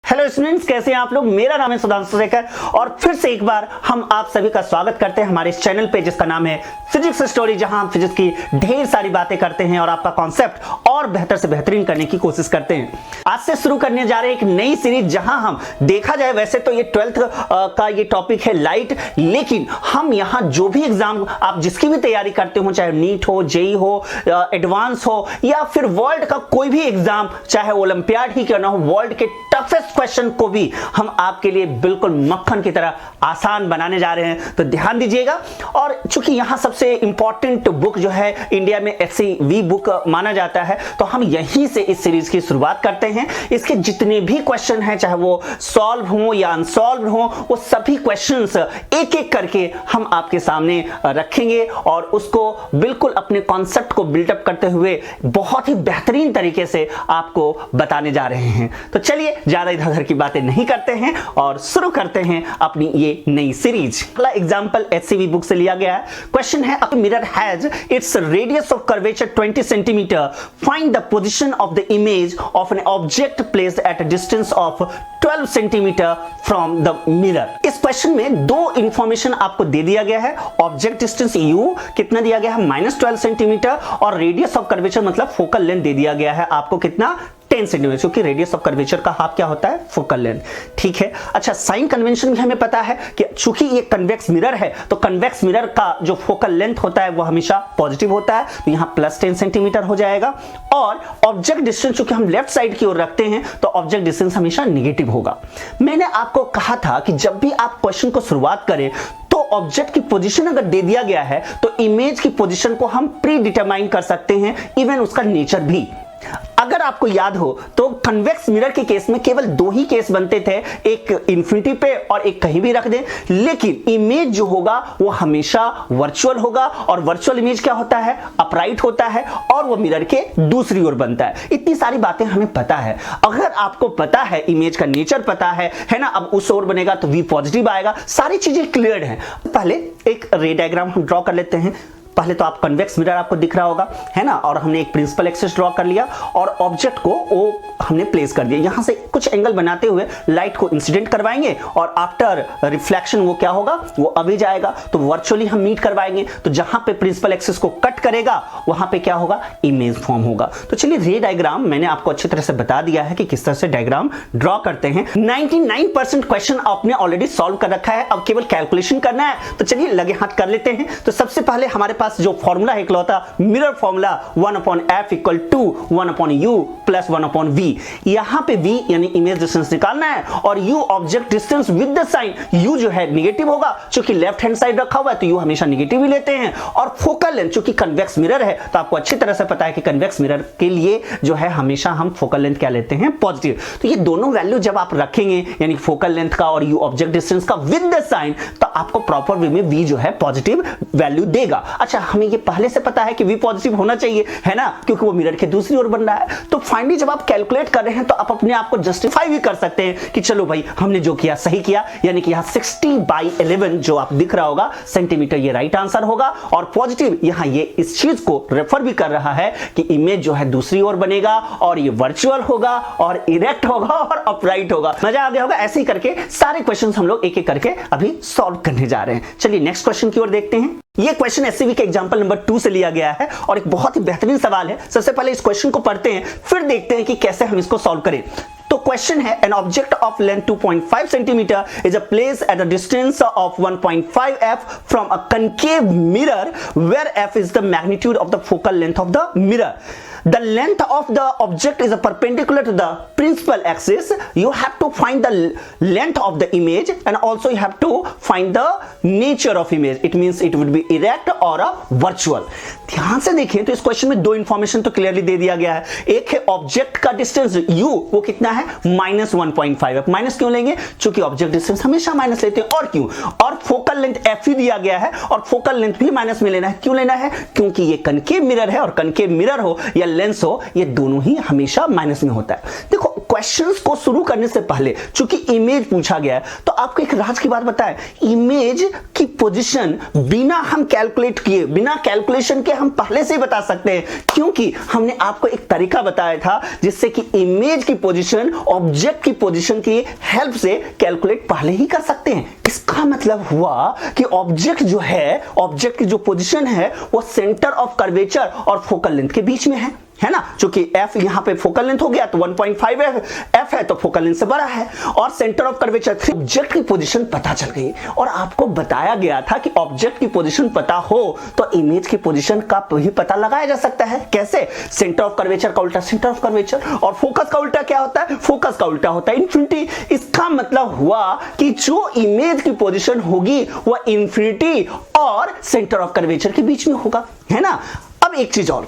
Hello students, कैसे हैं आप लोग। मेरा नाम है सुधांशु शेखर और फिर से एक बार हम आप सभी का स्वागत करते हैं हमारे इस चैनल पे जिसका नाम है फिजिक्स स्टोरी, जहां हम फिजिक्स की ढेर सारी बातें करते हैं और आपका कॉन्सेप्ट और बेहतर से बेहतरीन करने की कोशिश करते हैं। आज से शुरू करने जा रहे हैं एक नई सीरीज, जहां हम देखा जाए वैसे तो ये 12th का ये टॉपिक है लाइट, लेकिन हम यहाँ जो भी एग्जाम आप जिसकी भी तैयारी करते हो, चाहे नीट हो, जेई हो, एडवांस हो या फिर वर्ल्ड का कोई भी एग्जाम, चाहे ओलंपियाड ही क्यों ना हो, वर्ल्ड के टफेस्ट क्वेश्चन को भी हम आपके लिए बिल्कुल मक्खन की तरह आसान बनाने जा रहे हैं, तो ध्यान दीजिएगा। और चूंकि यहां सबसे इंपॉर्टेंट बुक जो है इंडिया में एससीवी बुक माना जाता है, तो हम यहीं से इस सीरीज की शुरुआत करते हैं। इसके जितने भी क्वेश्चन हैं, चाहे वो सॉल्व हो या अनसॉल्व हो, वो सभी क्वेश्चंस एक एक करके हम आपके सामने रखेंगे और उसको बिल्कुल अपने कॉन्सेप्ट को बिल्डअप करते हुए बहुत ही बेहतरीन तरीके से आपको बताने जा रहे हैं। तो चलिए ज्यादा इधर उधर की बातें नहीं करते हैं और शुरू करते हैं अपनी ये नई सीरीज। पहला एग्जांपल एचसीवी बुक से लिया गया है। क्वेश्चन है, a mirror has its radius of curvature 20 centimetre, find the position of the image of an object placed at a distance of 12 centimetre from the mirror. इस question में दो information आपको दे दिया गया है। ऑब्जेक्ट डिस्टेंस u कितना दिया गया है, -12 सेंटीमीटर, और रेडियस ऑफ कर्वेचर मतलब फोकल लेंथ दे दिया गया है आपको कितना, 10 सेंटीमीटर, क्योंकि रेडियस ऑफ कर्वेचर का हाफ क्या होता है, फोकल लेंथ। ठीक है। अच्छा, साइन कन्वेंशन भी हमें पता है कि चूंकि ये कन्वेक्स मिरर है, तो कन्वेक्स मिरर का जो फोकल लेंथ होता है वो हमेशा पॉजिटिव होता है, तो यहां +10 सेंटीमीटर हो जाएगा। और ऑब्जेक्ट डिस्टेंस चूंकि हम लेफ्ट साइड की ओर रखते हैं, तो ऑब्जेक्ट डिस्टेंस हमेशा नेगेटिव होगा। मैंने आपको कहा था कि जब भी आप क्वेश्चन को शुरुआत करें तो ऑब्जेक्ट की पोजीशन अगर दे दिया गया है तो इमेज की पोजीशन को हम प्री डिटरमाइन कर सकते हैं, इवन उसका नेचर भी। अगर आपको याद हो तो कन्वेक्स मिरर के केस में केवल दो ही केस बनते थे, एक इंफिनिटी पे और एक कहीं भी रख दें, लेकिन इमेज जो होगा वो हमेशा वर्चुअल होगा। और वर्चुअल इमेज क्या होता है, अपराइट होता है और वो मिरर के दूसरी ओर बनता है। इतनी सारी बातें हमें पता है। अगर आपको पता है, इमेज का नेचर पता है ना, अब उस ओर बनेगा तो वी पॉजिटिव आएगा, सारी चीजें क्लियर हैं। पहले एक रे डायग्राम हम ड्रॉ कर लेते हैं। पहले तो आप कन्वेक्स मिरर आपको दिख रहा होगा, है ना, और हमने एक प्रिंसिपल एक्सिस ड्रॉ कर लिया और ऑब्जेक्ट को वो हमने प्लेस कर दिया। यहां से कुछ एंगल बनाते हुए लाइट को इंसिडेंट करवाएंगे और आफ्टर रिफ्लेक्शन वो क्या होगा, वो अभी जाएगा, तो वर्चुअली हम मीट करवाएंगे। तो जहां पे प्रिंसिपल एक्सिस को कट करेगा वहां पे क्या होगा, इमेज फॉर्म होगा। तो चलिए रे डायग्राम मैंने आपको अच्छी तरह से बता दिया है कि किस तरह से डायग्राम ड्रॉ करते हैं। 99% क्वेश्चन आपने ऑलरेडी सॉल्व कर रखा है, अब केवल कैलकुलेशन करना है। तो चलिए लगे हाथ कर लेते हैं। तो सबसे पहले हमारे पास जो फॉर्मूला है इकलौता mirror formula, 1/f = 1/u + 1/v। यहां पे v यानी इमेज डिस्टेंस निकालना है और u object distance with the sign, u जो है नेगेटिव होगा, क्योंकि लेफ्ट हैंड साइड रखा हुआ है तो u हमेशा नेगेटिव ही लेते हैं। और फोकल लेंथ, क्योंकि कन्वेक्स मिरर है तो आपको अच्छी तरह से पता है कि कन्वेक्स मिरर के लिए जो है हमेशा हम फोकल लेंथ क्या लेते हैं, पॉजिटिव। तो ये दोनों वैल्यू जब आप रखेंगे, यानी फोकल लेंथ का और u ऑब्जेक्ट डिस्टेंस का विद द साइन, तो आपको प्रॉपर वे में v जो है पॉजिटिव वैल्यू देगा। अच्छा, हमें ये पहले से पता है कि v पॉजिटिव होना चाहिए, है ना, क्योंकि वो मिरर के दूसरी ओर बन रहा है। तो फाइनली जब आप कैलकुलेट कर रहे हैं तो आप अपने आप को जस्टिफाई भी कर सकते हैं कि चलो भाई हमने जो किया सही किया, यानी कि यहां 60/11 जो आप दिख रहा होगा सेंटीमीटर, ये राइट आंसर होगा। और पॉजिटिव यहां ये इस चीज को रेफर भी कर रहा है कि इमेज जो है दूसरी ओर बनेगा और ये वर्चुअल होगा और इरेक्ट होगा और अपराइट होगा। मजा आ गया होगा। ऐसे ही करके सारे क्वेश्चंस हम लोग एक एक करके अभी सॉल्व करने जा रहे हैं। चलिए नेक्स्ट क्वेश्चन की ओर देखते हैं। ये क्वेश्चन एससीवी के एग्जांपल नंबर 2 से लिया गया है और एक बहुत ही बेहतरीन सवाल है। सबसे पहले इस क्वेश्चन को पढ़ते हैं, फिर देखते हैं कि कैसे हम इसको सॉल्व करें। तो क्वेश्चन है, an object of length 2.5 centimetre is a place at a distance of 1.5f from a concave mirror where f is the magnitude of the focal length of the mirror. The length of the object is perpendicular to the principal axis. You have to find the length of the image and also you have to find the nature of image. It means it would be erect or a virtual. ध्यान से देखें तो इस question में दो information तो clearly दे दिया गया है। एक है ऑब्जेक्ट का डिस्टेंस u, वो कितना है, -1.5। माइनस क्यों लेंगे, क्योंकि ऑब्जेक्ट डिस्टेंस हमेशा माइनस लेते हैं। और क्यों, और फोकल लेंथ f ही दिया गया है और फोकल लेंथ भी माइनस में लेना है। क्यों लेना है, क्योंकि ये कनकेव मिरर है और कनकेव मिरर हो या रियल लेंस हो, ये दोनों ही हमेशा माइनस में होता है। देखो क्वेश्चंस को शुरू करने से पहले चूंकि इमेज पूछा गया है तो आपको एक राज की बात बताएं, इमेज की पोजीशन बिना हम कैलकुलेट किए, बिना कैलकुलेशन के हम पहले से ही बता सकते हैं, क्योंकि हमने आपको एक तरीका बताया था जिससे कि इमेज की पोजीशन ऑब्जेक्ट की पोजीशन की हेल्प से कैलकुलेट पहले ही कर सकते हैं। इसका मतलब हुआ कि ऑब्जेक्ट जो है, ऑब्जेक्ट की जो पोजीशन है वो सेंटर ऑफ कर्वेचर और फोकल लेंथ के बीच में है ना, क्योंकि f यहां पे फोकल लेंथ हो गया तो 1.5 f है तो फोकल लेंथ से बड़ा है, और सेंटर ऑफ कर्वेचर 3, ऑब्जेक्ट की पोजीशन पता चल गई। और आपको बताया गया था कि ऑब्जेक्ट की पोजीशन पता हो तो इमेज की पोजीशन का भी पता लगाया जा सकता है। कैसे? सेंटर ऑफ कर्वेचर का उल्टा सेंटर ऑफ कर्वेचर, और फोकस का उल्टा क्या होता है? फोकस का उल्टा होता है इंफिनिटी। इसका मतलब हुआ कि जो इमेज की पोजीशन होगी वह इंफिनिटी और सेंटर ऑफ कर्वेचर के बीच में होगा, है ना। अब एक चीज और,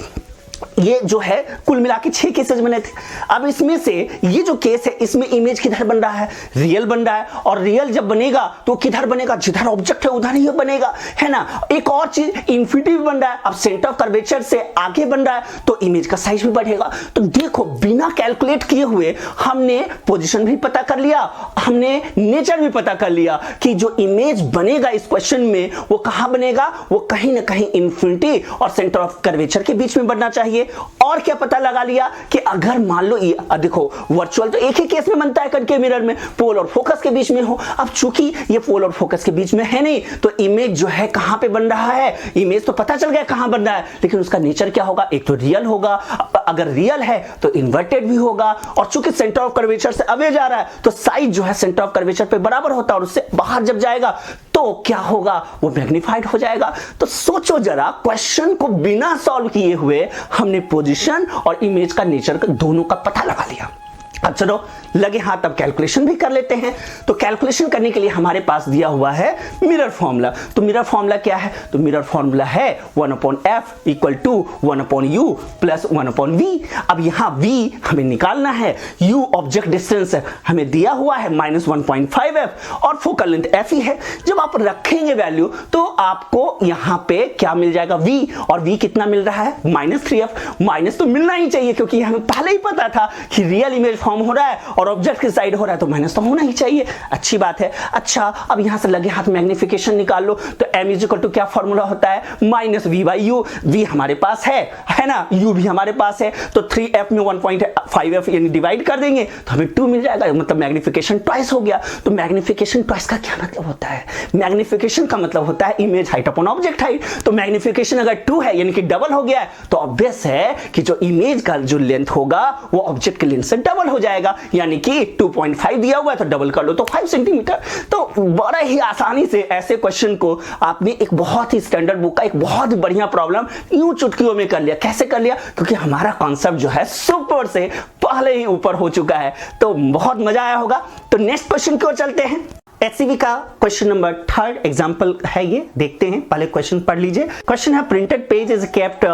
ये जो है कुल मिला के 6 केसेस बने थे। अब इसमें से ये जो केस है इसमें इमेज किधर बन रहा है? रियल बन रहा है, और रियल जब बनेगा तो किधर बनेगा? जिधर ऑब्जेक्ट है उधर ही बनेगा, है ना। एक और चीज, इंफिनिटी भी बन रहा है, अब सेंटर ऑफ कर्वेचर से आगे बन रहा है तो इमेज का साइज भी बढ़ेगा। तो देखो बिना कैलकुलेट किए हुए हमने पोजीशन भी पता कर लिया, हमने नेचर भी पता कर लिया कि जो इमेज बनेगा इस क्वेश्चन में वो कहां बनेगा? वो कहीं ना कहीं इंफिनिटी और सेंटर ऑफ कर्वेचर के बीच में बनना चाहिए। और क्या पता लगा लिया कि अगर मान लो ये देखो वर्चुअल तो एक ही केस में बनता है कनकेव मिरर में, पोल और फोकस के बीच में हो। अब चूंकि ये पोल और फोकस के बीच में है नहीं तो इमेज जो है कहां पे बन रहा है? इमेज तो पता चल गया कहां बन रहा है, लेकिन उसका नेचर क्या होगा? एक तो रियल होगा, अगर रियल है तो इन्वर्टेड भी होगा, और चूंकि सेंटर ऑफ कर्वेचर से अवे जा रहा है तो साइज जो है सेंटर ऑफ कर्वेचर पे बराबर होता है, और उससे बाहर जब जाएगा तो क्या होगा? वो मैग्नीफाइड हो जाएगा। तो सोचो जरा, क्वेश्चन को बिना सॉल्व किए हुए हमने पोजीशन और इमेज का नेचर दोनों का पता लगा लिया। अब चलो लगे हाथ, अब कैलकुलेशन भी कर लेते हैं। तो कैलकुलेशन करने के लिए हमारे पास दिया हुआ है मिरर फॉर्मूला। तो मिरर फॉर्मूला क्या है? तो मिरर फॉर्मूला है 1/f equal to 1/u plus 1/v। अब यहां v हमें निकालना है, u ऑब्जेक्ट डिस्टेंस हमें दिया हुआ है -1.5f, और फोकल लेंथ f ही है। जब आप रखेंगे वैल्यू तो आपको यहां पे क्या मिल जाएगा? v, और v कितना मिल रहा है? -3f। माइनस तो मिलना ही चाहिए क्योंकि हमें पहले ही पता था कि रियल इमेज फॉर्म हो रहा है और ऑब्जेक्ट की साइड हो रहा है तो माइनस तो होना ही चाहिए। अच्छी बात है। अच्छा, अब यहां से लगे हाथ मैग्निफिकेशन निकाल लो। तो m इज इक्वल टू क्या फॉर्मूला होता है? -v/u। v हमारे पास है ना, u भी हमारे पास है, तो 3f में 1.5f यानी डिवाइड कर देंगे तो हमें 2 मिल जाएगा, मतलब मैग्निफिकेशन ट्वाइस हो गया। तो मैग्निफिकेशन ट्वाइस का क्या मतलब होता है? मैग्निफिकेशन का मतलब होता है image height upon object height. तो मैग्निफिकेशन अगर 2 है यानी कि डबल हो गया है तो ऑब्वियस है कि जो इमेज का जो लेंथ होगा वो ऑब्जेक्ट के लेंथ से डबल हो जाएगा, यानी कि 2.5 दिया हुआ है तो डबल कर लो तो 5 सेंटीमीटर। तो बड़ा ही आसानी से ऐसे क्वेश्चन को आपने एक बहुत ही स्टैंडर्ड बुक का एक बहुत बढ़िया प्रॉब्लम यूं चुटकियों में कर लिया। कैसे कर लिया? क्योंकि हमारा कॉन्सेप्ट जो है सुपर से पहले ही ऊपर हो चुका है, तो बहुत मजा आया होगा। तो नेक्स्ट क्वेश्चन की ओर चलते हैं। एचसीवी का क्वेश्चन नंबर 3 एग्जांपल है, ये देखते हैं। पहले क्वेश्चन पढ़ लीजिए। क्वेश्चन है printed page is kept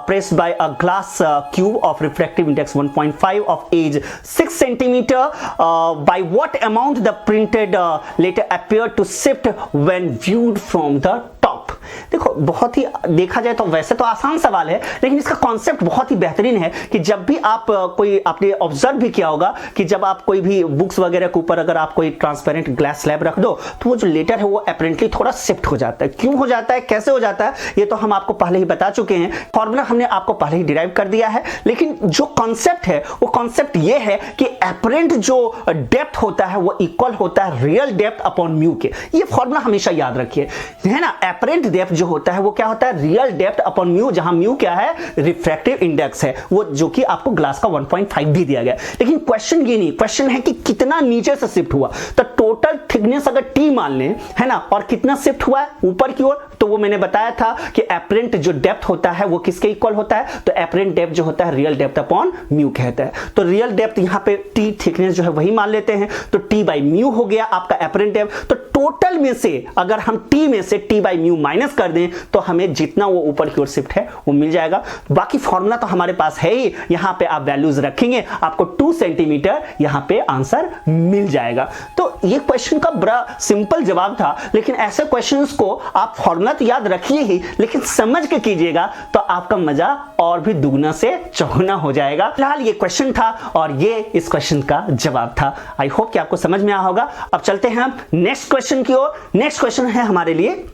pressed by a glass cube of refractive index 1.5 of edge 6 centimetre by what amount the printed letter appear to shift when viewed from the top. देखो बहुत ही देखा जाए तो वैसे तो आसान सवाल है, लेकिन इसका कॉन्सेप्ट बहुत ही बेहतरीन है कि जब भी आप कोई, आपने ऑब्जर्व भी किया होगा कि जब आप कोई भी बुक्स वगैरह के ऊपर अगर आप कोई ट्रांसपेरेंट ग्लास स्लैब रख दो तो वो जो लेटर है वो अपेरेंटली थोड़ा शिफ्ट हो जाता है। क्यों हो जाता है, कैसे हो जाता है, ये तो हम आपको पहले ही बता चुके हैं, फॉर्मूला हमने आपको पहले ही डिराइव कर दिया है। लेकिन जो कॉन्सेप्ट है वो कॉन्सेप्ट ये है कि अपेरेंट जो डेप्थ होता है वो इक्वल होता है रियल डेप्थ अपॉन म्यू के। ये फॉर्मूला हमेशा याद रखिए, है ना। अपेरेंट डेप्थ जो होता है वो क्या होता है? रियल डेप्थ अपॉन म्यू, जहां म्यू क्या है? रिफ्रैक्टिव इंडेक्स है, वो जो कि आपको ग्लास का 1.5 भी दिया गया। लेकिन क्वेश्चन ये नहीं, क्वेश्चन है कि कितना नीचे से शिफ्ट हुआ। तो टोटल थिकनेस अगर टी मान लें, है ना, और कितना शिफ्ट हुआ है ऊपर की ओर, तो वो मैंने बताया था कि अपेरेंट जो डेप्थ होता है वो किसके इक्वल होता है? तो अपेरेंट डेप्थ जो होता है रियल डेप्थ अपॉन म्यू कहता है। तो रियल डेप्थ यहां पे टी थिकनेस जो है वही मान लेते हैं, तो टी बाई म्यू हो गया आपका अपेरेंट डेप्थ। तो टोटल में से अगर हम टी में से टी बाई म्यू माइनस कर दें तो हमें जितना वो ऊपर की ओर शिफ्ट है वो मिल जाएगा। बाकी फॉर्मूला तो हमारे पास है ही, यहां पे आप वैल्यूज रखेंगे आपको 2 सेंटीमीटर यहां पे आंसर मिल जाएगा। तो ये क्वेश्चन का बड़ा सिंपल जवाब था, लेकिन ऐसे क्वेश्चंस को आप फॉर्मूला तो याद रखिए ही, लेकिन समझ के कीजिएगा तो आपका मजा और भी दुगना से चौगुना हो जाएगा। फिलहाल ये क्वेश्चन था और ये इस क्वेश्चन का जवाब था। आई होप कि आपको समझ में आया होगा। अब चलते हैं हम नेक्स्ट क्वेश्चन की ओर। नेक्स्ट क्वेश्चन है हमारे लिए,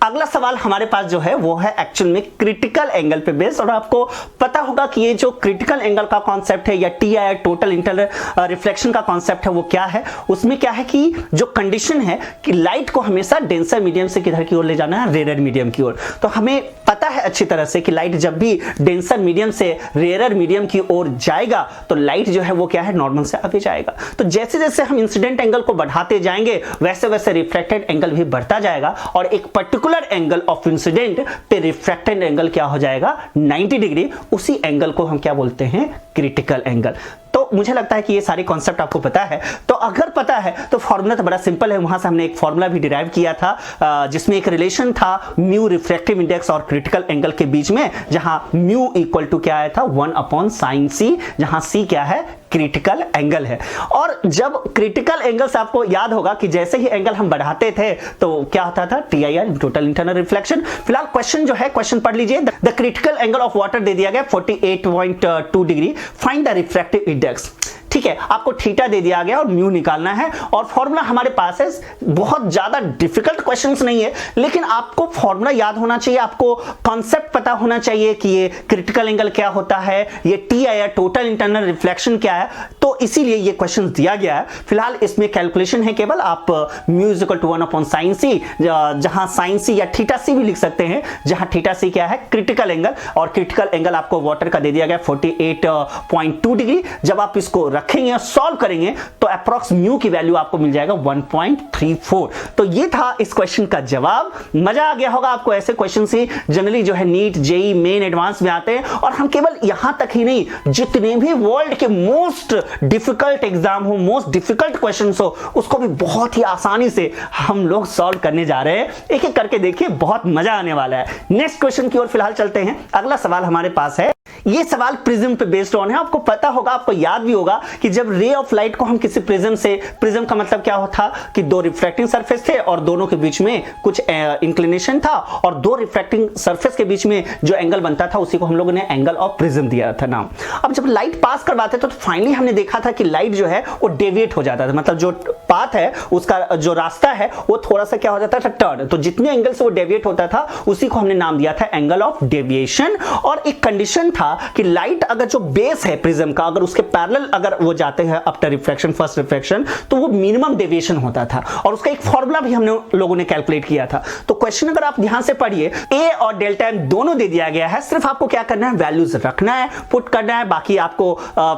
अगला सवाल हमारे पास जो है वो है एक्चुअल में क्रिटिकल एंगल पे बेस्ड। और आपको पता होगा कि ये जो क्रिटिकल एंगल का कॉन्सेप्ट है या टीआई टोटल इंटरनल रिफ्लेक्शन का कॉन्सेप्ट है वो क्या है, उसमें क्या है कि जो कंडीशन है कि लाइट को हमेशा डेंसर मीडियम से किधर की ओर ले जाना है, रेयर मीडियम की ओर। तो हमें पता है अच्छी तरह से कि लाइट जब भी डेंसर मीडियम से रेयर मीडियम की ओर जाएगा तो लाइट जो है वो क्या है, नॉर्मल से आगे जाएगा। तो जैसे जैसे हम इंसिडेंट एंगल को बढ़ाते जाएंगे वैसे वैसे रिफ्लेक्टेड एंगल भी बढ़ता जाएगा और एक पर्टिकुलर एंगल ऑफ इंसिडेंट पे रिफ्रैक्टेड एंगल क्या हो जाएगा, 90 डिग्री। उसी एंगल को हम क्या बोलते हैं, क्रिटिकल एंगल। तो मुझे लगता है कि ये सारे कॉन्सेप्ट आपको पता है। तो अगर पता है तो फॉर्मूला तो बड़ा सिंपल है, वहां से हमने एक फॉर्मूला भी डिराइव किया था जिसमें एक रिलेशन था म्यू रिफ्रैक्टिव इंडेक्स और क्रिटिकल एंगल के बीच में, जहां म्यू इक्वल टू क्या आया था, 1/sin c, जहां c क्या है, क्रिटिकल एंगल है। और जब क्रिटिकल एंगल से आपको याद होगा कि जैसे ही एंगल हम बढ़ाते थे तो क्या होता था, TIR टोटल इंटरनल रिफ्लेक्शन। फिलहाल क्वेश्चन जो है, क्वेश्चन पढ़ लीजिए। The critical angle of water दे दिया गया 48.2 degree, find the refractive index. ठीक है, आपको थीटा दे दिया गया और म्यू निकालना है और फॉर्मूला हमारे पास है। बहुत ज्यादा डिफिकल्ट क्वेश्चंस नहीं है, लेकिन आपको फॉर्मूला याद होना चाहिए, आपको कॉन्सेप्ट पता होना चाहिए कि ये क्रिटिकल एंगल क्या होता है, ये TIR टोटल इंटरनल रिफ्लेक्शन क्या है। तो इसीलिए ये क्वेश्चन दिया गया है। फिलहाल इसमें कैलकुलेशन है केवल, आप mu is equal to 1/sin c, जहां sin c या थीटा c भी लिख सकते हैं, जहां थीटा c क्या है, क्रिटिकल एंगल। और क्रिटिकल एंगल आपको वाटर का दे दिया गया 48.2 डिग्री। जब आप इसको रखेंगे और सॉल्व करेंगे तो अप्रॉक्स म्यू की वैल्यू आपको मिल जाएगा 1.34। तो ये था इस क्वेश्चन का जवाब। मजा आ गया होगा आपको। ऐसे क्वेश्चन से जनरली जो है नीट, जेई मेन, एडवांस में आते हैं और हम केवल यहां तक ही नहीं, जितने भी वर्ल्ड के मोस्ट डिफिकल्ट एग्जाम हो, मोस्ट डिफिकल्ट क्वेश्चंस हो, उसको भी बहुत ही आसानी से हम लोग सॉल्व करने जा रहे हैं। एक एक करके देखिए, बहुत मजा आने वाला है। नेक्स्ट क्वेश्चन की ओर फिलहाल चलते हैं। अगला सवाल हमारे पास है, ये सवाल प्रिज्म पे बेस्ड ऑन है। आपको पता होगा, आपको याद भी होगा कि जब रे ऑफ लाइट को हम किसी प्रिज्म से, प्रिज्म का मतलब क्या होता कि दो रिफ्रैक्टिंग सरफेस थे और दोनों के बीच में कुछ इंक्लिनेशन था और दो रिफ्रैक्टिंग सरफेस के बीच में जो एंगल बनता था उसी को हम लोगों ने एंगल ऑफ प्रिज्म दिया था नाम। अब जब लाइट पास करवाते थे तो फाइनली हमने देखा था कि लाइट जो है वो डेविएट हो जाता था, मतलब जो पाथ है उसका जो रास्ता है वो थोड़ा सा क्या हो जाता था, टर्न। तो जितने एंगल से वो डेविएट होता था उसी को हमने नाम दिया था एंगल ऑफ डेविएशन। और एक कंडीशन था कि लाइट अगर जो बेस है प्रिज्म का, अगर उसके पैरेलल अगर वो जाते हैं आफ्टर रिफ्रैक्शन, फर्स्ट रिफ्रैक्शन, तो वो मिनिमम डेविएशन होता था और उसका एक फॉर्मूला भी हमने लोगों ने कैलकुलेट किया था। तो क्वेश्चन अगर आप ध्यान से पढ़िए, ए और डेल्टा एम दोनों दे दिया गया है, सिर्फ आपको क्या करना है, वैल्यूज रखना है, पुट करना है। बाकी आपको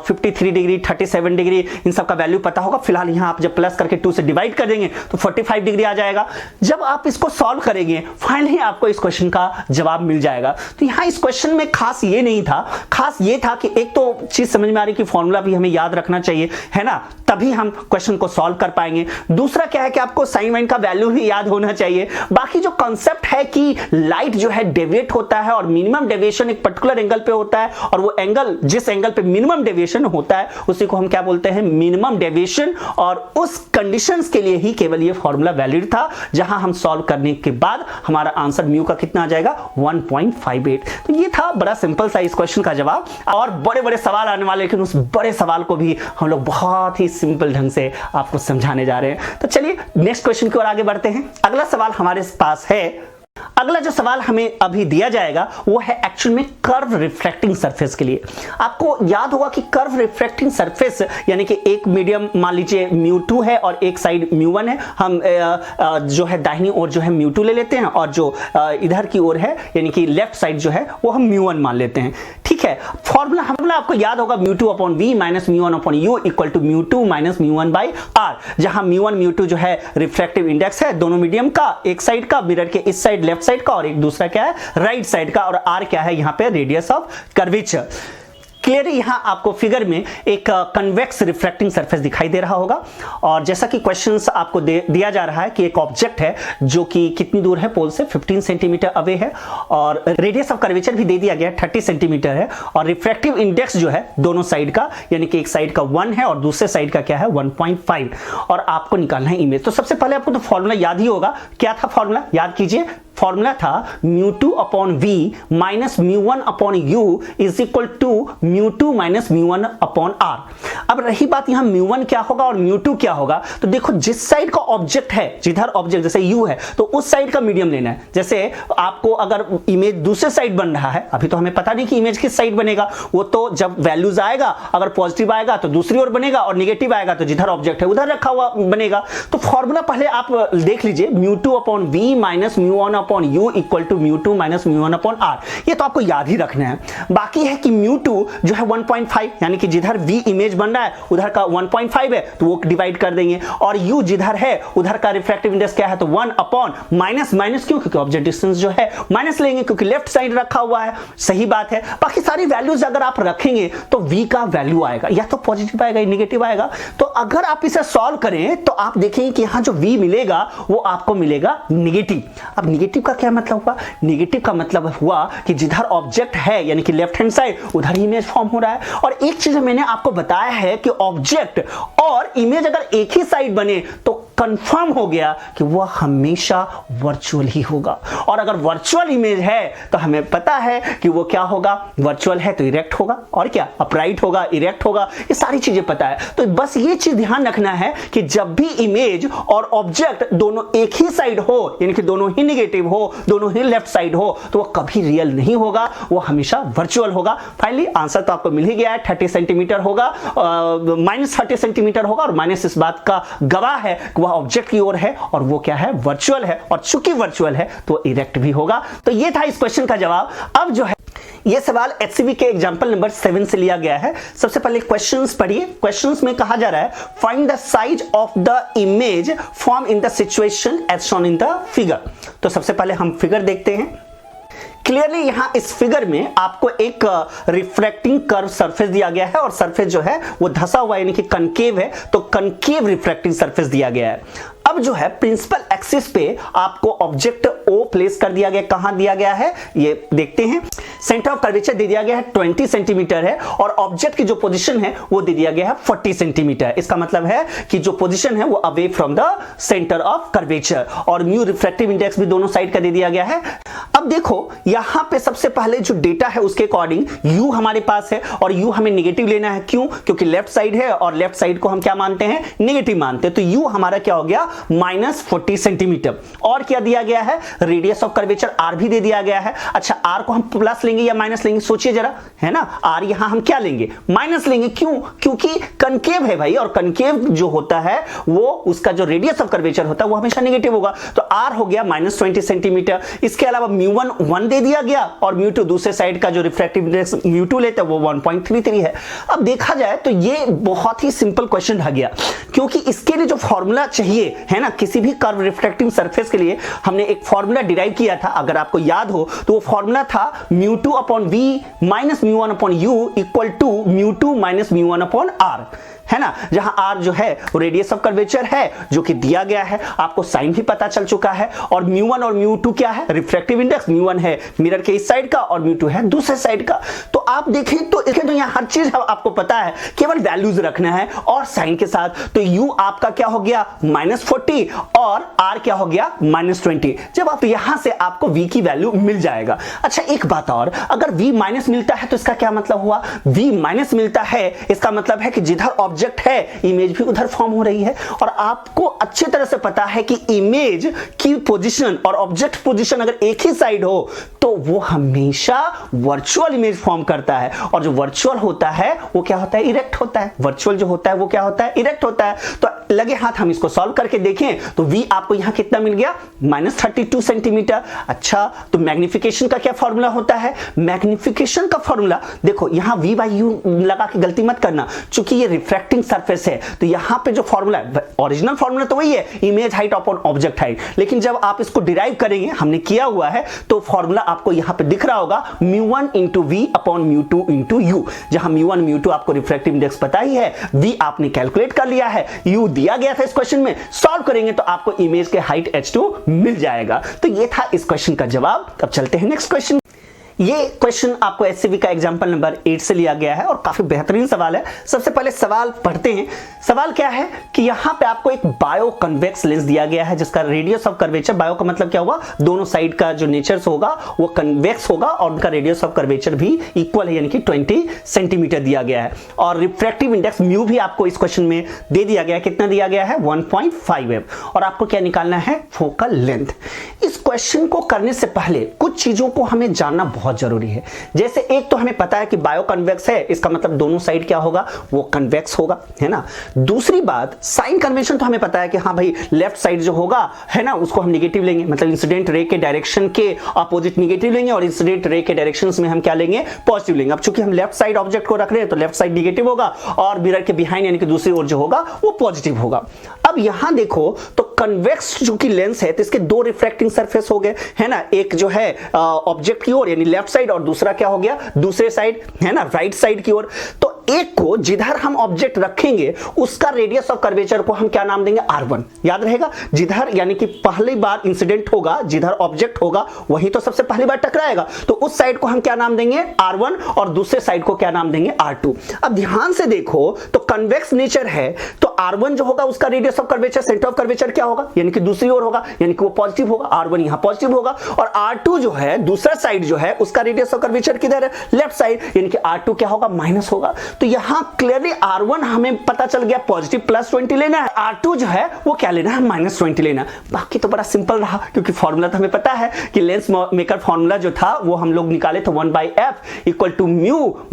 53 डिग्री, 37 डिग्री, इन सब का वैल्यू पता होगा। फिलहाल यहां आप जब प्लस करके 2 से डिवाइड कर देंगे तो 45 डिग्री आ जाएगा। जब आप इसको सॉल्व करेंगे फाइनली आपको इस क्वेश्चन का जवाब मिल जाएगा। तो यहां इस क्वेश्चन में खास ये नहीं था, खास ये था कि एक तो चीज समझ में आ रही कि फॉर्मूला भी हमें याद रखना चाहिए, है ना, तभी हम क्वेश्चन को सॉल्व कर पाएंगे। दूसरा क्या है कि आपको साइन वाइन का वैल्यू भी याद होना चाहिए। बाकी जो कॉन्सेप्ट है कि लाइट जो है डेविएट होता है और मिनिमम डेविएशन एक पर्टिकुलर एंगल पे होता है और वो एंगल, जिस एंगल पे मिनिमम डेविएशन होता है उसी को हम क्या बोलते हैं, मिनिमम डेविएशन। और उस कंडीशंस के लिए ही केवल ये फॉर्मूला वैलिड था, जहां हम सॉल्व करने के बाद हमारा आंसर म्यू का कितना आ जाएगा, 1.58। तो ये था बड़ा सिंपल सा इस क्वेश्चन का जवाब। और बड़े बड़े सवाल आने वाले, लेकिन उस बड़े सवाल को भी हम लोग बहुत ही सिंपल ढंग से आपको समझाने जा रहे हैं। तो चलिए नेक्स्ट क्वेश्चन की ओर आगे बढ़ते हैं। अगला सवाल हमारे पास है, अगला जो सवाल हमें अभी दिया जाएगा वो है एक्चुअल में कर्व रिफ्रैक्टिंग सरफेस के लिए। आपको याद होगा कि कर्व रिफ्रैक्टिंग सरफेस यानी कि एक मीडियम मान लीजिए μ2 है और एक साइड μ1 है। हम जो है दाहिनी ओर जो है μ2 ले लेते हैं और जो इधर की ओर है यानी कि लेफ्ट साइड जो है वो हम μ1 मान लेते हैं। ठीक है, फॉर्मूला आपको याद होगा μ2/v minus μ1/u equal to μ2 minus μ1/r, जहां μ1 μ2 जो है रिफ्रैक्टिव इंडेक्स है दोनों मीडियम का, एक साइड का मिरर के इस साइड लेफ्ट साइड का और एक दूसरा क्या है राइट साइड का, और r क्या है यहाँ पे रेडियस ऑफ कर्वेचर। क्लियरली यहां आपको फिगर में एक कन्वेक्स रिफ्रैक्टिंग सरफेस दिखाई दे रहा होगा और जैसा कि क्वेश्चंस आपको दिया जा रहा है कि एक ऑब्जेक्ट है जो कि कितनी दूर है पोल से 15 सेंटीमीटर अवे है और रेडियस ऑफ कर्वेचर भी दे दिया गया है 30 सेंटीमीटर है और रिफ्रैक्टिव इंडेक्स जो है दोनों साइड का यानी कि एक साइड का 1 है और दूसरे साइड का क्या है 1.5 और आपको निकालना है इमेज। तो सबसे पहले आपको तो फॉर्मूला याद ही होगा, क्या था फॉर्मूला याद कीजिए। फॉर्मूला था μ2 upon v minus μ1 upon u is equal to μ2 minus μ1 upon r। अब रही बात यहां μ1 क्या होगा और μ2 क्या होगा, तो देखो जिस साइड का ऑब्जेक्ट है, जिधर ऑब्जेक्ट जैसे u है तो उस साइड का मीडियम लेना है। जैसे आपको अगर इमेज दूसरे साइड बन रहा है, अभी तो हमें पता नहीं कि इमेज किस साइड बनेगा, वो तो जब वैल्यूज आएगा अगर पॉजिटिव आएगा तो दूसरी ओर बनेगा और नेगेटिव आएगा तो जिधर ऑब्जेक्ट है उधर रखा हुआ बनेगा। तो फॉर्मूला पहले आप देख लीजिए μ2 upon v minus μ1 upon u equal to μ2 minus μ1 upon r। ये तो आपको याद ही रखना है। बाकी है कि μ2 जो है 1.5 यानी कि जिधर v इमेज बन रहा है उधर का 1.5 है तो वो डिवाइड कर देंगे और u जिधर है उधर का रिफ्रैक्टिव इंडेक्स क्या है तो 1 अपॉन माइनस माइनस क्यों, क्योंकि ऑब्जेक्ट डिस्टेंस जो है माइनस लेंगे क्योंकि लेफ्ट साइड रखा हुआ है। सही बात है। बाकी सारी वैल्यूज अगर आप रखेंगे तो v का वैल्यू आएगा या तो पॉजिटिव आएगा या नेगेटिव आएगा। तो अगर आप इसे सॉल्व करें तो आप देखेंगे कि यहां जो v मिलेगा वो आपको मिलेगा नेगेटिव। अब नेगेटिव का क्या मतलब हुआ, नेगेटिव का मतलब हुआ कि जिधर ऑब्जेक्ट है यानी कि लेफ्ट हैंड साइड उधर ही इमेज फॉर्म हो रहा है। और एक चीज मैंने आपको बताया है कि ऑब्जेक्ट और इमेज अगर एक ही साइड बने तो कंफर्म हो गया कि वह हमेशा वर्चुअल ही होगा और अगर वर्चुअल इमेज है तो हमें पता है कि वो क्या होगा, वर्चुअल है तो इरेक्ट होगा और क्या अपराइट होगा, इरेक्ट होगा, ये सारी चीजें पता है। तो बस ये चीज ध्यान रखना है कि जब भी इमेज और ऑब्जेक्ट दोनों एक ही साइड हो यानी कि दोनों ही नेगेटिव हो, दोनों ही लेफ्ट साइड हो तो वो कभी रियल नहीं होगा, वो हमेशा वर्चुअल होगा। फाइनली आंसर तो आपको मिल ही गया है, 30 सेंटीमीटर होगा, माइनस 30 सेंटीमीटर होगा और माइनस इस बात का गवाह है कि वह ऑब्जेक्ट की ओर है और वो क्या है वर्चुअल है और चूंकि वर्चुअल है तो इरेक्ट भी होगा। तो ये था इस क्वेश्चन का जवाब। अब जो है ये सवाल HCV के एग्जांपल नंबर 7 से लिया गया है। सबसे पहले क्वेश्चंस पढ़िए। क्वेश्चंस में कहा जा रहा है find the size of the image form in the situation as shown in the figure. तो सबसे पहले हम फिगर देखते हैं। क्लियरली यहां इस फिगर में आपको एक रिफ्रैक्टिंग कर्व सरफेस दिया गया है और सरफेस जो है वो धंसा हुआ यानी कि कनकेव है, तो कनकेव रिफ्रैक्टिंग सरफेस दिया गया है। अब जो है प्रिंसिपल एक्सिस पे आपको ऑब्जेक्ट O प्लेस कर दिया गया। कहां दिया गया है ये देखते हैं। सेंटर ऑफ कर्वेचर दे दिया गया है 20 सेंटीमीटर है और ऑब्जेक्ट की जो पोजीशन है वो दे दिया गया है 40 सेंटीमीटर। इसका मतलब है कि जो पोजीशन है वो away from the centre of curvature और म्यू रिफ्रैक्टिव इंडेक्स भी दोनों साइड का दे दिया गया है। अब देखो यहां पे सबसे पहले जो डेटा है उसके अकॉर्डिंग u हमारे पास है और u हमें नेगेटिव लेना है। क्यों? क्योंकि लेफ्ट साइड है और लेफ्ट साइड को हम क्या मानते हैं, नेगेटिव मानते हैं। तो u हमारा क्या हो गया -40 सेंटीमीटर। और क्या दिया गया है, रेडियस ऑफ कर्वेचर r भी दे दिया गया है। अच्छा r को हम प्लस लेंगे या माइनस लेंगे, सोचिए जरा, है ना। r यहां हम क्या लेंगे, माइनस लेंगे। क्यों? क्योंकि कनकेव है भाई और कनकेव जो होता है वो उसका जो रेडियस ऑफ कर्वेचर होता है वो हमेशा नेगेटिव होगा। तो r हो गया -20 सेंटीमीटर। इसके अलावा μ1 1 दे दिया गया और μ2 दूसरे साइड का जो रिफ्रैक्टिव इंडेक्स μ2 लेता है वो 1.33 है। अब देखा जाए तो ये बहुत ही सिंपल क्वेश्चन रह गया क्योंकि इसके लिए जो फॉर्मूला चाहिए है ना, किसी भी कर्व रिफ्रैक्टिंग सरफेस के लिए हमने एक फॉर्मूला डिराइव किया था, अगर आपको याद हो तो वो फॉर्मूला था μ2 upon v minus μ1 upon u equal to μ2 minus μ1 upon r, है ना। जहां r जो है रेडियस ऑफ कर्वेचर है जो कि दिया गया है, आपको साइन भी पता चल चुका है और μ1 और μ2 क्या है, रिफ्रैक्टिव इंडेक्स। μ1 है मिरर के इस साइड का और μ2 है दूसरे साइड का। तो आप देखें तो इसके तो यहां हर चीज आपको पता है, केवल वैल्यूज रखना है और साइन के साथ। तो u आपका क्या हो गया -40 और r क्या हो गया -20। जब आप यहां से आपको v की वैल्यू मिल जाएगा। अच्छा एक बात और, अगर v माइनस मिलता है तो इसका क्या मतलब हुआ, v माइनस मिलता है इसका मतलब है कि जिधर ऑब्जेक्ट है इमेज भी उधर फॉर्म हो रही है। और आपको अच्छी तरह से पता है कि इमेज की पोजीशन और ऑब्जेक्ट पोजीशन अगर एक ही साइड हो तो वो हमेशा वर्चुअल इमेज फॉर्म करता है और जो वर्चुअल होता है वो क्या होता है, इरेक्ट होता है। वर्चुअल जो होता है वो क्या होता है, इरेक्ट होता है। तो लगे हाथ हम इसको सॉल्व करके देखें तो v आपको यहां कितना मिल गया, -32 सेंटीमीटर। अच्छा तो मैग्निफिकेशन का क्या फॉर्मूला होता है, मैग्निफिकेशन का फॉर्मूला देखो यहां v/u लगा के गलती मत करना, चूंकि ये रिफ्रैक्टिव रिफ्रैक्टिंग सरफेस है। तो यहां पे जो फॉर्मूला है, ओरिजिनल फॉर्मूला तो वही है, image height upon object height, लेकिन जब आप इसको डिराइव करेंगे, हमने किया हुआ है, तो फॉर्मूला आपको यहां पे दिख रहा होगा μ1 into v upon μ2 into u, जहां μ1 μ2 आपको रिफ्रैक्टिव इंडेक्स पता ही है, v आपने कैलकुलेट कर लिया है, u दिया गया था इस क्वेश्चन में, सॉल्व करेंगे तो आपको इमेज के हाइट h2 मिल जाएगा। तो ये था इस क्वेश्चन का जवाब। अब चलते हैं नेक्स्ट क्वेश्चन। ये क्वेश्चन आपको एससीबी का एग्जांपल नंबर 8 से लिया गया है और काफी बेहतरीन सवाल है। सबसे पहले सवाल पढ़ते हैं। सवाल क्या है कि यहां पे आपको एक बायो कन्वेक्स लेंस दिया गया है जिसका रेडियस ऑफ कर्वेचर, बायो का मतलब क्या हुआ, दोनों साइड का जो नेचर होगा वो कन्वेक्स होगा और उनका रेडियस ऑफ कर्वेचर भी इक्वल है, यानी कि 20 सेंटीमीटर दिया गया है। और रिफ्रैक्टिव इंडेक्स म्यू भी आपको इस क्वेश्चन में दे दिया गया है। कितना दिया गया है, 1.5 और आपको क्या निकालना है, फोकल लेंथ। इस क्वेश्चन को करने से पहले कुछ चीजों को हमें जानना बहुत जरूरी है। जैसे एक तो हमें पता है कि बायो कन्वेक्स है, इसका मतलब दोनों साइड क्या होगा, वो कन्वेक्स होगा, है ना। दूसरी बात, साइन कन्वेंशन तो हमें पता है कि हाँ भाई लेफ्ट साइड जो होगा, है ना, उसको हम नेगेटिव लेंगे, मतलब इंसिडेंट रे के डायरेक्शन के अपोजिट नेगेटिव लेंगे और इंसिडेंट रे के डायरेक्शंस में हम क्या लेंगे, पॉजिटिव लेंगे। अब चूंकि हम लेफ्ट साइड ऑब्जेक्ट को रख रहे हैं तो लेफ्ट साइड नेगेटिव होगा और मिरर के बिहाइंड यानी कि दूसरी ओर जो होगा वो पॉजिटिव होगा। अब यहां देखो तो कन्वेक्स जो कि लेंस है तो इसके दो रिफ्रैक्टिंग सरफेस हो गए, है ना, एक जो है ऑब्जेक्ट की ओर यानी लेफ्ट साइड और दूसरा क्या हो गया, दूसरे साइड, है ना, राइट साइड की ओर। तो एक को जिधर हम ऑब्जेक्ट रखेंगे उसका रेडियस ऑफ कर्वेचर को हम क्या नाम देंगे, R1। याद रहेगा, जिधर यानी कि पहली बार इंसिडेंट होगा, जिधर ऑब्जेक्ट होगा वही तो सबसे पहली बार टकराएगा, तो उस साइड को हम क्या नाम देंगे, R1 और दूसरे साइड को क्या नाम देंगे, R2। अब ध्यान से देखो तो कन्वेक्स नेचर है तो R1 जो होगा उसका radius of curvature, centre of curvature क्या होगा, यानी कि दूसरी ओर होगा, यानी कि वो पॉजिटिव होगा, R1 यहां पॉजिटिव होगा। और R2 जो है दूसरा साइड जो है उसका रेडियस ऑफ कर्वेचर किधर है, लेफ्ट साइड, यानी कि R2 क्या होगा, माइनस होगा। तो यहां क्लियरली R1 हमें पता चल गया पॉजिटिव +20 लेना है, R2 जो है वो क्या लेना है, -20 लेना। बाकी तो बड़ा सिंपल रहा क्योंकि फॉर्मूला तो हमें पता है कि लेंस मेकर फॉर्मूला जो था वो हम लोग निकाले थे 1/f इक्वल टू μ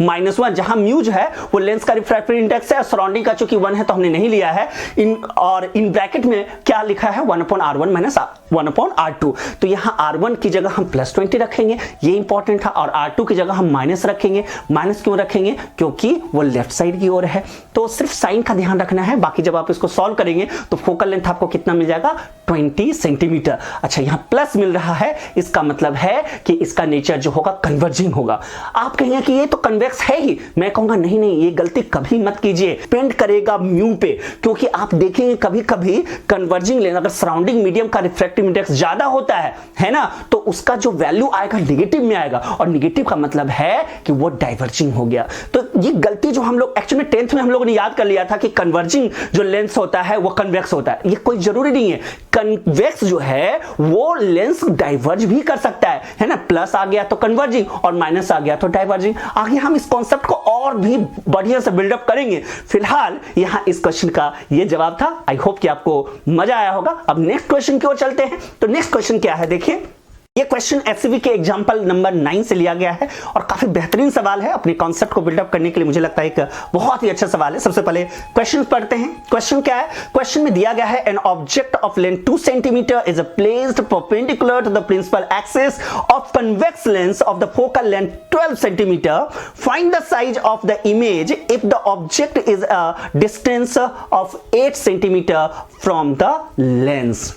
- 1, जहां म्यू जो है वो लेंस का रिफ्रैक्टिव इंडेक्स है, सराउंडिंग का चूंकि 1 है तो हमने नहीं लिया है, इन ब्रैकेट में क्या लिखा है, 1/R1 - 1/R2। तो यहां R1 की जगह हम +20 रखेंगे, ये इंपॉर्टेंट था, और R2 की जगह हम माइनस रखेंगे। माइनस क्यों रखेंगे, क्योंकि वो लेफ्ट साइड की ओर है। तो सिर्फ साइन का ध्यान रखना है, बाकी जब आप इसको सॉल्व करेंगे तो फोकल लेंथ आपको कितना मिल जाएगा, 20 सेंटीमीटर। अच्छा, यहां प्लस मिल रहा है, इसका मतलब है कि इसका नेचर जो होगा कन्वर्जिंग होगा। आप कहेंगे कि ये तो कन्वेक्स है ही, मैं कहूंगा नहीं नहीं, ये गलती कभी मत कीजिए, डिपेंड करेगा म्यू पे, क्योंकि आप देखेंगे कभी कभी कन्वर्जिंग लेंस अगर सराउंडिंग मीडियम का रिफ्रैक्टिव इंडेक्स ज्यादा होता है ना, तो उसका जो वैल्यू आएगा नेगेटिव में आएगा, और नेगेटिव का मतलब है कि वो डाइवर्जिंग हो गया। तो ये गलती जो हम लोग एक्चुअली 10th में हम लोगों ने याद कर लिया था कि कन्वर्जिंग जो लेंस होता है वो कन्वेक्स होता है, ये कोई जरूरी नहीं है। कन्वेक्स जो है वो लेंस डाइवर्ज भी कर सकता है ना, प्लस आ गया तो कन्वर्जिंग और माइनस आ गया तो डाइवर्जिंग। आगे हम इस कॉन्सेप्ट को और भी बढ़िया से बिल्डअप करेंगे। फिलहाल यहां इस क्वेश्चन का ये जवाब था। आई होप कि आपको मजा आया होगा। अब नेक्स्ट क्वेश्चन की ओर चलते हैं। तो नेक्स्ट क्वेश्चन क्या है, देखिए ये क्वेश्चन एससीबी के एग्जांपल नंबर 9 से लिया गया है और काफी बेहतरीन सवाल है। अपने कॉन्सेप्ट को बिल्डअप करने के लिए मुझे लगता है एक बहुत ही अच्छा सवाल है। सबसे पहले क्वेश्चन पढ़ते हैं। क्वेश्चन क्या है, क्वेश्चन में दिया गया है an object of length 2 centimetre is placed perpendicular to the principal axis of convex lens of the focal length 12 centimetre. Find the size of the image if the object is a distance of 8 centimetre from the lens.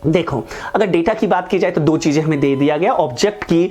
देखो, अगर data की बात की जाए तो दो चीजें हमें दे दिया गया, ऑब्जेक्ट की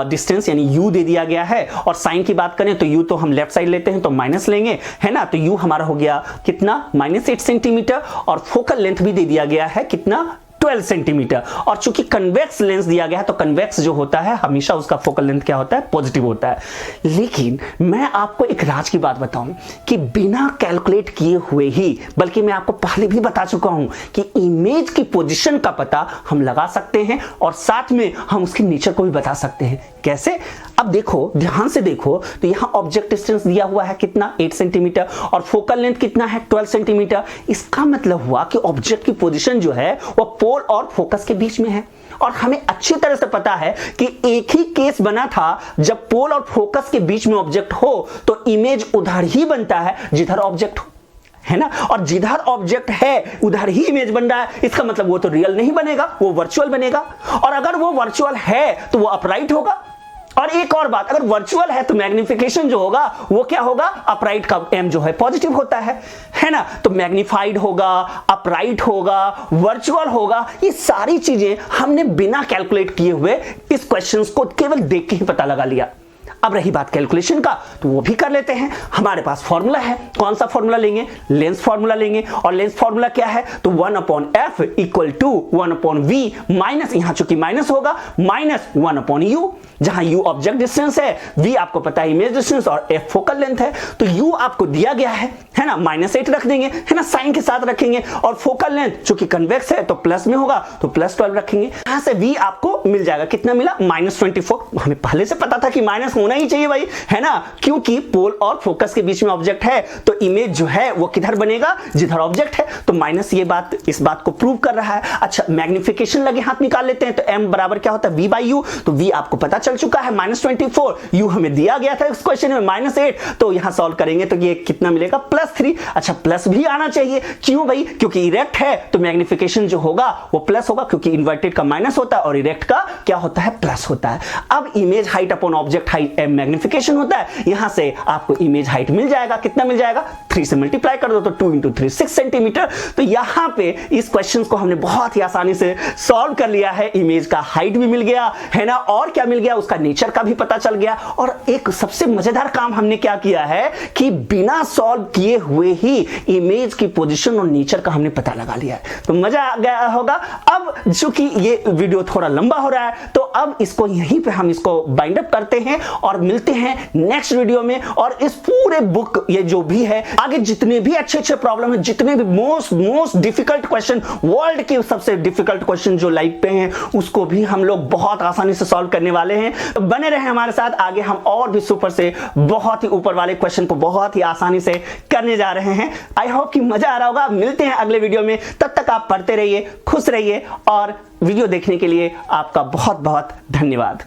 डिस्टेंस यानी u दे दिया गया है, और साइन की बात करें तो u तो हम लेफ्ट साइड लेते हैं तो माइनस लेंगे, है ना, तो u हमारा हो गया कितना, -8 सेंटीमीटर, और फोकल लेंथ भी दे दिया गया है कितना, 12 सेंटीमीटर। और चूंकि कन्वेक्स लेंस दिया गया है तो कन्वेक्स जो होता है हमेशा उसका फोकल लेंथ क्या होता है, पॉजिटिव होता है। लेकिन मैं आपको एक राज की बात बताऊं कि बिना कैलकुलेट किए हुए ही, बल्कि मैं आपको पहले भी बता चुका हूं कि इमेज की पोजीशन का पता हम लगा सकते हैं और साथ में हम उसके नेचर को भी बता सकते हैं। कैसे, अब देखो, ध्यान से देखो, तो यहां ऑब्जेक्ट डिस्टेंस दिया हुआ है कितना, 8 सेंटीमीटर, और फोकल लेंथ कितना है, 12 सेंटीमीटर। इसका मतलब हुआ कि ऑब्जेक्ट की पोजीशन जो है वो पोल और फोकस के बीच में है। और हमें अच्छी तरह से पता है कि एक ही केस बना था जब पोल और फोकस के बीच में ऑब्जेक्ट हो तो इमेज उधर ही बनता है जिधर ऑब्जेक्ट हो, है ना, और जिधर ऑब्जेक्ट है उधर ही इमेज बन रहा है। इसका मतलब वो तो रियल नहीं बनेगा, वो वर्चुअल बनेगा, और अगर वो वर्चुअल है तो वो अपराइट होगा, और एक और बात, अगर वर्चुअल है तो मैग्निफिकेशन जो होगा वो क्या होगा, अपराइट का m जो है पॉजिटिव होता है ना। तो मैग्निफाइड होगा, अपराइट होगा, वर्चुअल होगा, ये सारी चीजें हमने बिना कैलकुलेट किए हुए इस क्वेश्चंस को केवल देख के ही पता लगा लिया। अब रही बात कैलकुलेशन का, तो वो भी कर लेते हैं। हमारे पास फॉर्मूला है, कौन सा फॉर्मूला लेंगे, लेंस फॉर्मूला लेंगे। और लेंस फॉर्मूला क्या है, तो 1/f equal to 1/v minus, यहां चूंकि माइनस होगा, माइनस 1/u, जहां u ऑब्जेक्ट डिस्टेंस है, v आपको पता है इमेज डिस्टेंस और f फोकल लेंथ है। तो u आपको दिया गया है ना, -8 रख देंगे, है ना, साइन के साथ रखेंगे। और फोकल लेंथ चूंकि कन्वेक्स है तो प्लस में होगा, तो +12 रखेंगे। यहां से v आपको मिल जाएगा, कितना मिला, -24। हमें पहले से पता था कि माइनस होना ही चाहिए भाई, है ना, क्योंकि पोल और फोकस के बीच में ऑब्जेक्ट है, तो इमेज जो है वो किधर बनेगा, जिधर ऑब्जेक्ट है। तो माइनस ये बात इस बात को प्रूव कर रहा है। अच्छा, मैग्निफिकेशन लगे हाथ निकाल लेते हैं। तो m बराबर क्या होता है, v/u। तो v आपको पता चल चुका है -24, u हमें दिया गया था इस क्वेश्चन में -8। तो यहां सॉल्व करेंगे तो ये कितना मिलेगा, +3। अच्छा, प्लस भी आना चाहिए, क्यों भाई, क्योंकि इरेक्ट है तो मैग्निफिकेशन जो होगा वो प्लस होगा, क्योंकि इन्वर्टेड का माइनस होता है और इरेक्ट का क्या होता है, प्लस होता है। अब image height upon object height m magnification होता है। यहां से आपको इमेज हाइट मिल जाएगा, कितना मिल जाएगा, 3 से मल्टीप्लाई कर दो तो 2 × 3 6 सेंटीमीटर। तो यहां पे इस क्वेश्चन को हमने बहुत ही आसानी से सॉल्व कर लिया है। इमेज का हाइट भी मिल गया, है ना, और क्या मिल गया, उसका नेचर का भी पता चल गया। और एक सबसे मजेदार काम हमने क्या किया है कि बिना सॉल्व किए हुए ही इमेज की पोजीशन और नेचर का हमने पता लगा लिया है। तो मजा आ गया होगा। अब चूंकि ये वीडियो थोड़ा लंबा हो रहा है, तो अब इसको यहीं पे हम इसको बाइंड अप करते हैं और मिलते हैं नेक्स्ट वीडियो में। और इस पूरे बुक, ये जो भी है, आगे जितने भी अच्छे प्रॉब्लम है, जितने भी मोस्ट डिफिकल्ट क्वेश्चन, वर्ल्ड के सबसे डिफिकल्ट क्वेश्चन जो लाइफ पे हैं, उसको भी हम लोग बहुत आसानी से सॉल्व करने वाले हैं। तो बने रहे हमारे साथ, आगे हम और भी सुपर से बहुत ही ऊपर वाले क्वेश्चन को बहुत ही आसानी से करने जा रहे हैं। आई होप कि मजा आ रहा होगा। मिलते हैं अगले वीडियो में, तब तक आप पढ़ते रहिए, खुश रहिए, और वीडियो देखने के लिए आपका बहुत बहुत धन्यवाद।